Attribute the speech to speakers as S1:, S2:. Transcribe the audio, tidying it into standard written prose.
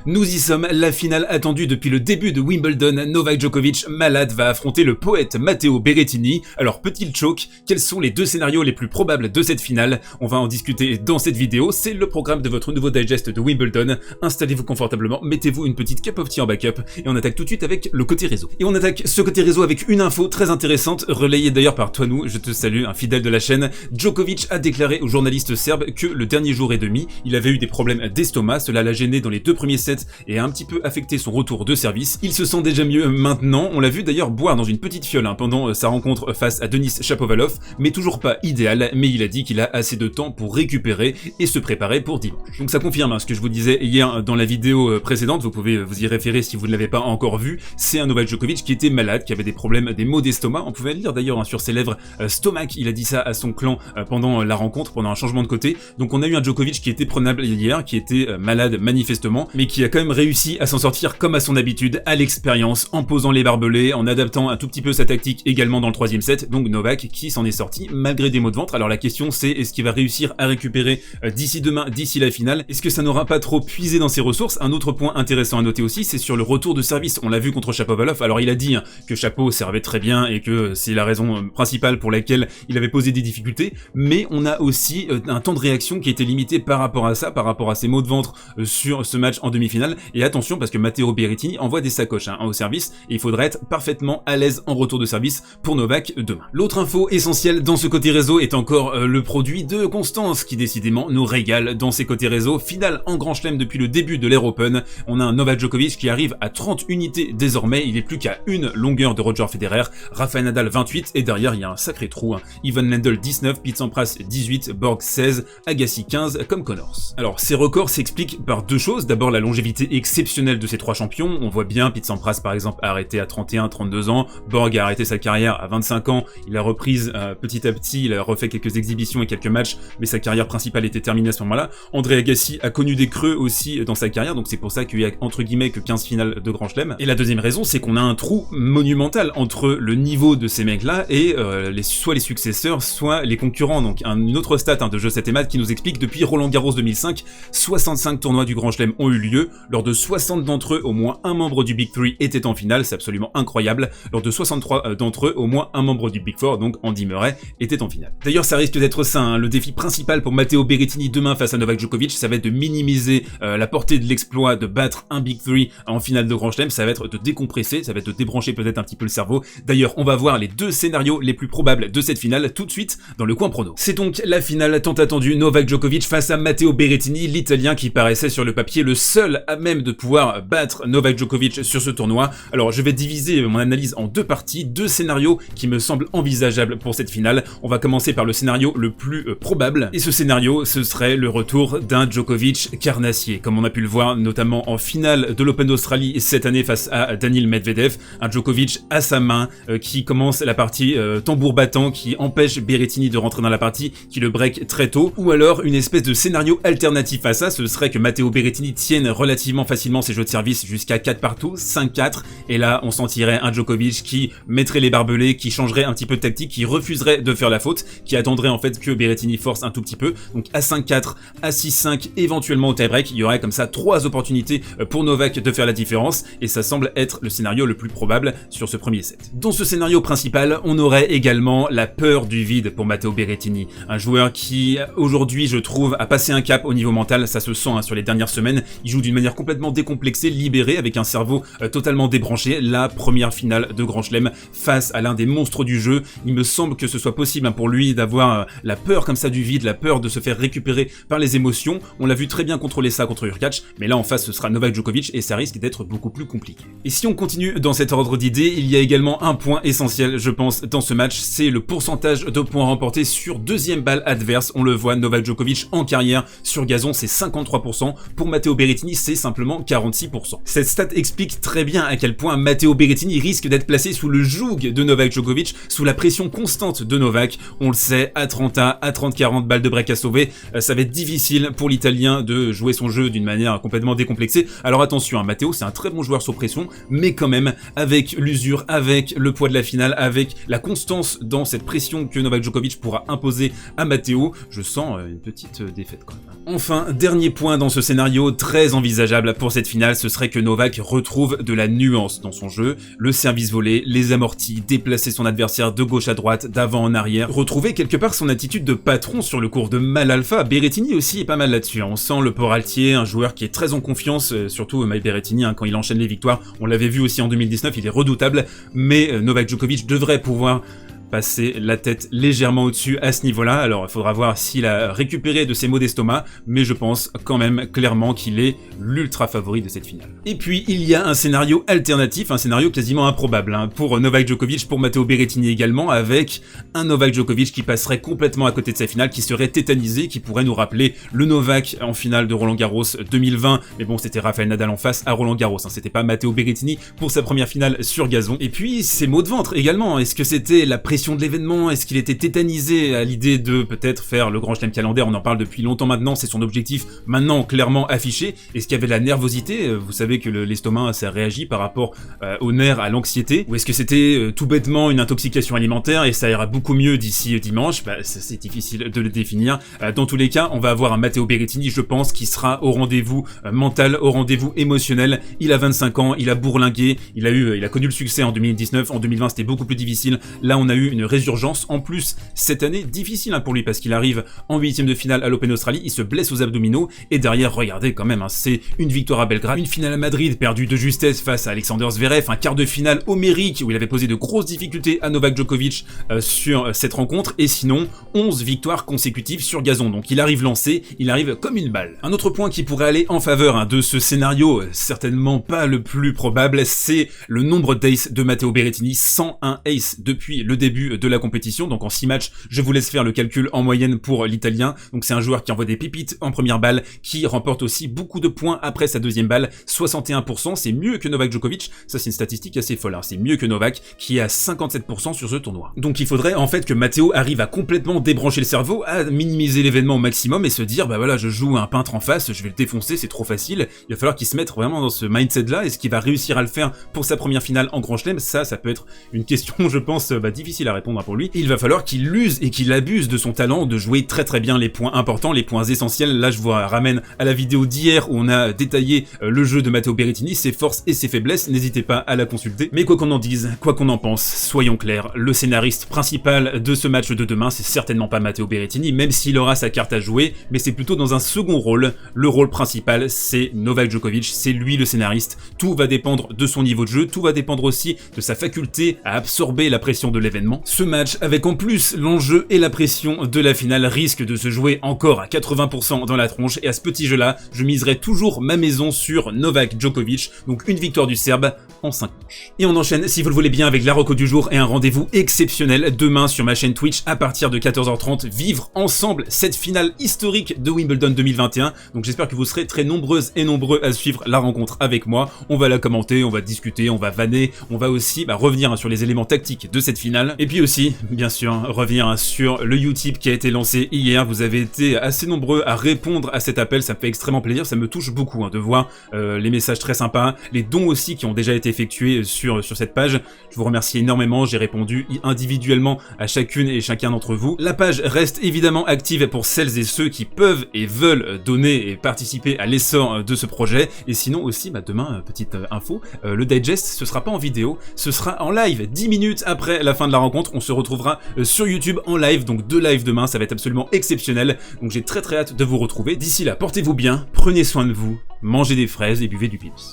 S1: Nous y sommes, la finale attendue depuis le début de Wimbledon. Novak Djokovic, malade, va affronter le poète Matteo Berrettini. Alors petit choc, quels sont les deux scénarios les plus probables de cette finale? On va en discuter dans cette vidéo, c'est le programme de votre nouveau digest de Wimbledon. Installez-vous confortablement, mettez-vous une petite cup of tea en backup et on attaque tout de suite avec le côté réseau. Et on attaque ce côté réseau avec une info très intéressante, relayée d'ailleurs par Toinou, je te salue, un fidèle de la chaîne. Djokovic a déclaré aux journalistes serbes que le dernier jour et demi, il avait eu des problèmes d'estomac, cela l'a gêné dans les deux premiers sets et a un petit peu affecté son retour de service. Il se sent déjà mieux maintenant, on l'a vu d'ailleurs boire dans une petite fiole pendant sa rencontre face à Denis Shapovalov, mais toujours pas idéal, mais il a dit qu'il a assez de temps pour récupérer et se préparer pour dimanche. Donc ça confirme ce que je vous disais hier dans la vidéo précédente, vous pouvez vous y référer si vous ne l'avez pas encore vu. C'est un Novak Djokovic qui était malade, qui avait des problèmes, des maux d'estomac, on pouvait le lire d'ailleurs sur ses lèvres stomac, il a dit ça à son clan pendant la rencontre, pendant un changement de côté. Donc on a eu un Djokovic qui était prenable hier, qui était malade manifestement, mais qui a quand même réussi à s'en sortir comme à son habitude, à l'expérience, en posant les barbelés, en adaptant un tout petit peu sa tactique également dans le troisième set. Donc Novak qui s'en est sorti malgré des maux de ventre. Alors la question c'est, est-ce qu'il va réussir à récupérer d'ici demain, d'ici la finale? Est-ce que ça n'aura pas trop puisé dans ses ressources? Un autre point intéressant à noter aussi, c'est sur le retour de service. On l'a vu contre Shapovalov, alors il a dit que Chapo servait très bien et que c'est la raison principale pour laquelle il avait posé des difficultés, mais on a aussi un temps de réaction qui était limité par rapport à ça, par rapport à ses maux de ventre sur ce match en demi-finale. Et attention parce que Matteo Berrettini envoie des sacoches au service et il faudrait être parfaitement à l'aise en retour de service pour Novak demain. L'autre info essentielle dans ce côté réseau est encore le produit de Constance qui décidément nous régale dans ses côtés réseau. Finale en Grand Chelem depuis le début de l'Air Open. On a un Novak Djokovic qui arrive à 30 unités désormais, il est plus qu'à une longueur de Roger Federer, Rafael Nadal 28 et derrière il y a un sacré trou. Ivan Lendl 19, Pete Sampras 18, Borg 16, Agassi 15 comme Connors. Alors ces records s'expliquent par deux choses, d'abord la longévité exceptionnelle de ces trois champions, on voit bien Pete Sampras par exemple a arrêté à 31-32 ans, Borg a arrêté sa carrière à 25 ans, il a reprise petit à petit, il a refait quelques exhibitions et quelques matchs, mais sa carrière principale était terminée à ce moment-là. André Agassi a connu des creux aussi dans sa carrière, donc c'est pour ça qu'il y a entre guillemets que 15 finales de Grand Chelem. Et la deuxième raison, c'est qu'on a un trou monumental entre le niveau de ces mecs-là et soit les successeurs, soit les concurrents. Donc une autre stat de Jeu 7 et Math qui nous explique depuis Roland Garros 2005, 65 tournois du Grand Chelem ont eu lieu. Lors de 60 d'entre eux, au moins un membre du Big 3 était en finale, c'est absolument incroyable. Lors de 63 d'entre eux, au moins un membre du Big 4, donc Andy Murray, était en finale. D'ailleurs, ça risque d'être ça, le défi principal pour Matteo Berrettini demain face à Novak Djokovic, ça va être de minimiser la portée de l'exploit, de battre un Big 3 en finale de Grand Chelem, ça va être de décompresser, ça va être de débrancher peut-être un petit peu le cerveau. D'ailleurs, on va voir les deux scénarios les plus probables de cette finale tout de suite dans le coin prono. C'est donc la finale tant attendue, Novak Djokovic face à Matteo Berrettini, l'Italien qui paraissait sur le papier le seul à même de pouvoir battre Novak Djokovic sur ce tournoi. Alors je vais diviser mon analyse en deux parties, deux scénarios qui me semblent envisageables pour cette finale. On va commencer par le scénario le plus probable, et ce scénario, ce serait le retour d'un Djokovic carnassier, comme on a pu le voir notamment en finale de l'Open d'Australie cette année face à Daniil Medvedev, un Djokovic à sa main qui commence la partie tambour battant, qui empêche Berrettini de rentrer dans la partie, qui le break très tôt, ou alors une espèce de scénario alternatif à ça, ce serait que Matteo Berrettini tienne relativement facilement ses jeux de service jusqu'à 4 partout, 5-4, et là on sentirait un Djokovic qui mettrait les barbelés, qui changerait un petit peu de tactique, qui refuserait de faire la faute, qui attendrait en fait que Berrettini force un tout petit peu, donc à 5-4, à 6-5, éventuellement au tie-break, il y aurait comme ça 3 opportunités pour Novak de faire la différence, et ça semble être le scénario le plus probable sur ce premier set. Dans ce scénario principal, on aurait également la peur du vide pour Matteo Berrettini, un joueur qui aujourd'hui je trouve a passé un cap au niveau mental, ça se sent sur les dernières semaines, il joue d'une manière complètement décomplexée, libérée, avec un cerveau totalement débranché. La première finale de Grand Chelem face à l'un des monstres du jeu, il me semble que ce soit possible pour lui d'avoir la peur comme ça du vide, la peur de se faire récupérer par les émotions. On l'a vu très bien contrôler ça contre Hurkacz, mais là en face ce sera Novak Djokovic et ça risque d'être beaucoup plus compliqué. Et si on continue dans cet ordre d'idées, il y a également un point essentiel je pense dans ce match, c'est le pourcentage de points remportés sur deuxième balle adverse. On le voit, Novak Djokovic en carrière sur gazon c'est 53%, pour Matteo Berrettini c'est simplement 46%. Cette stat explique très bien à quel point Matteo Berrettini risque d'être placé sous le joug de Novak Djokovic, sous la pression constante de Novak. On le sait, à 30-1, à 30-40 balles de break à sauver, ça va être difficile pour l'Italien de jouer son jeu d'une manière complètement décomplexée. Alors attention, Matteo c'est un très bon joueur sous pression, mais quand même avec l'usure, avec le poids de la finale, avec la constance dans cette pression que Novak Djokovic pourra imposer à Matteo, je sens une petite défaite quand même. Enfin, dernier point dans ce scénario très envisageable, envisageable pour cette finale, ce serait que Novak retrouve de la nuance dans son jeu, le service volé, les amortis, déplacer son adversaire de gauche à droite, d'avant en arrière, retrouver quelque part son attitude de patron sur le cours de mal alpha. Berrettini aussi est pas mal là-dessus, on sent le port altier, un joueur qui est très en confiance, surtout Mike Berrettini, quand il enchaîne les victoires, on l'avait vu aussi en 2019, il est redoutable, mais Novak Djokovic devrait pouvoir passer la tête légèrement au-dessus à ce niveau-là. Alors il faudra voir s'il a récupéré de ses maux d'estomac, mais je pense quand même clairement qu'il est l'ultra favori de cette finale. Et puis il y a un scénario alternatif, un scénario quasiment improbable pour Novak Djokovic, pour Matteo Berrettini également, avec un Novak Djokovic qui passerait complètement à côté de sa finale, qui serait tétanisé, qui pourrait nous rappeler le Novak en finale de Roland Garros 2020, mais bon c'était Rafael Nadal en face à Roland Garros, c'était pas Matteo Berrettini pour sa première finale sur gazon. Et puis ses maux de ventre également, est-ce que c'était la pression de l'événement? Est-ce qu'il était tétanisé à l'idée de peut-être faire le Grand Chelem calendaire? On en parle depuis longtemps maintenant, c'est son objectif maintenant clairement affiché. Est-ce qu'il y avait de la nervosité? Vous savez que l'estomac ça réagit par rapport aux nerfs, à l'anxiété. Ou est-ce que c'était tout bêtement une intoxication alimentaire et ça ira beaucoup mieux d'ici dimanche? C'est difficile de le définir. Dans tous les cas, on va avoir un Matteo Berrettini, je pense, qui sera au rendez-vous mental, au rendez-vous émotionnel. Il a 25 ans, il a bourlingué, il a connu le succès en 2019, en 2020 c'était beaucoup plus difficile. Là on a eu une résurgence, en plus cette année difficile pour lui parce qu'il arrive en 8e de finale à l'Open Australie, il se blesse aux abdominaux et derrière regardez quand même, c'est une victoire à Belgrade, une finale à Madrid perdue de justesse face à Alexander Zverev, un quart de finale homérique où il avait posé de grosses difficultés à Novak Djokovic sur cette rencontre, et sinon 11 victoires consécutives sur gazon, donc il arrive lancé, il arrive comme une balle. Un autre point qui pourrait aller en faveur de ce scénario, certainement pas le plus probable, c'est le nombre d'aces de Matteo Berrettini, 101 aces depuis le début de la compétition, donc en 6 matchs, je vous laisse faire le calcul en moyenne pour l'italien, donc c'est un joueur qui envoie des pépites en première balle, qui remporte aussi beaucoup de points après sa deuxième balle, 61%, c'est mieux que Novak Djokovic, ça c'est une statistique assez folle, c'est mieux que Novak, qui est à 57% sur ce tournoi. Donc il faudrait en fait que Matteo arrive à complètement débrancher le cerveau, à minimiser l'événement au maximum et se dire, bah voilà, je joue un peintre en face, je vais le défoncer, c'est trop facile, il va falloir qu'il se mette vraiment dans ce mindset là. Est-ce qu'il va réussir à le faire pour sa première finale en Grand Chelem? Ça peut être une question, je pense, difficile à répondre pour lui. Il va falloir qu'il use et qu'il abuse de son talent de jouer très bien les points importants, les points essentiels. Là je vous ramène à la vidéo d'hier où on a détaillé le jeu de Matteo Berrettini, ses forces et ses faiblesses, n'hésitez pas à la consulter. Mais quoi qu'on en dise, quoi qu'on en pense, soyons clairs, le scénariste principal de ce match de demain, c'est certainement pas Matteo Berrettini, même s'il aura sa carte à jouer, mais c'est plutôt dans un second rôle. Le rôle principal, c'est Novak Djokovic, c'est lui le scénariste. Tout va dépendre de son niveau de jeu, tout va dépendre aussi de sa faculté à absorber la pression de l'événement. Ce match, avec en plus l'enjeu et la pression de la finale, risque de se jouer encore à 80% dans la tronche, et à ce petit jeu-là, je miserai toujours ma maison sur Novak Djokovic, donc une victoire du Serbe en 5 manches. Et on enchaîne, si vous le voulez bien, avec la reco du jour et un rendez-vous exceptionnel demain sur ma chaîne Twitch à partir de 14h30, vivre ensemble cette finale historique de Wimbledon 2021. Donc j'espère que vous serez très nombreuses et nombreux à suivre la rencontre avec moi. On va la commenter, on va discuter, on va vanner, on va aussi revenir sur les éléments tactiques de cette finale, et puis aussi, bien sûr, revenir sur le Utip qui a été lancé hier. Vous avez été assez nombreux à répondre à cet appel, ça me fait extrêmement plaisir, ça me touche beaucoup de voir les messages très sympas, les dons aussi qui ont déjà été effectués sur cette page. Je vous remercie énormément, j'ai répondu individuellement à chacune et chacun d'entre vous. La page reste évidemment active pour celles et ceux qui peuvent et veulent donner et participer à l'essor de ce projet. Et sinon aussi, demain, petite info, le digest, ce sera pas en vidéo, ce sera en live, 10 minutes après la fin de la rencontre. On se retrouvera sur YouTube en live, donc 2 lives demain, ça va être absolument exceptionnel. Donc j'ai très hâte de vous retrouver. D'ici là, portez-vous bien, prenez soin de vous, mangez des fraises et buvez du Pips.